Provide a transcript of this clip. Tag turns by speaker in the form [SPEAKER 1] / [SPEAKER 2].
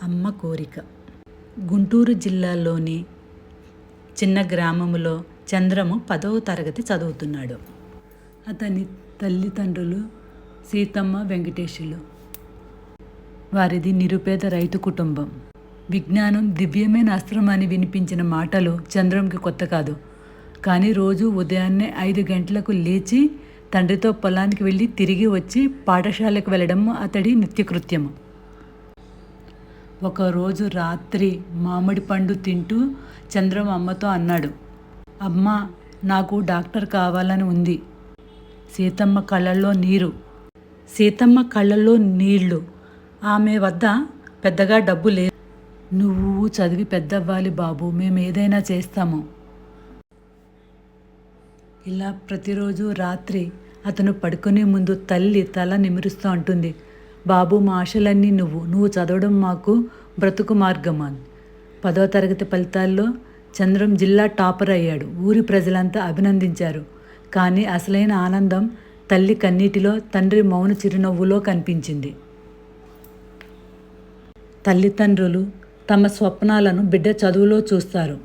[SPEAKER 1] అమ్మ కోరిక. గుంటూరు జిల్లాలోని చిన్న గ్రామంలో చంద్రము 10వ తరగతి చదువుతున్నాడు. అతని తల్లిదండ్రులు సీతమ్మ, వెంకటేశులు. వారిది నిరుపేద రైతు కుటుంబం. విజ్ఞానం దివ్యమైన అస్త్రం అని వినిపించిన మాటలు చంద్రంకి కొత్త కాదు. కానీ రోజు ఉదయాన్నే 5 గంటలకు లేచి తండ్రితో పొలానికి వెళ్ళి తిరిగి వచ్చి పాఠశాలకు వెళ్ళడం అతడి నిత్యకృత్యము. ఒకరోజు రాత్రి మామిడి పండు తింటూ చంద్రం అమ్మతో అన్నాడు, అమ్మా, నాకు డాక్టర్ కావాలని ఉంది. సీతమ్మ కళ్ళల్లో నీళ్లు. ఆమె వద్ద పెద్దగా డబ్బు లేదు. నువ్వు చదివి పెద్దవ్వాలి బాబు, మేము ఏదైనా చేస్తాము. ఇలా ప్రతిరోజు రాత్రి అతను పడుకునే ముందు తల్లి తల నిమురుస్తూ అంటుంది, బాబు, మా ఆశలన్నీ నువ్వు చదవడం మాకు బ్రతుకు మార్గం అని. 10వ తరగతి ఫలితాల్లో చంద్రం జిల్లా టాపర్ అయ్యాడు. ఊరి ప్రజలంతా అభినందించారు. కానీ అసలైన ఆనందం తల్లి కన్నీటిలో, తండ్రి మౌన చిరునవ్వులో కనిపించింది. తల్లిదండ్రులు తమ స్వప్నాలను బిడ్డ చదువులో చూస్తారు.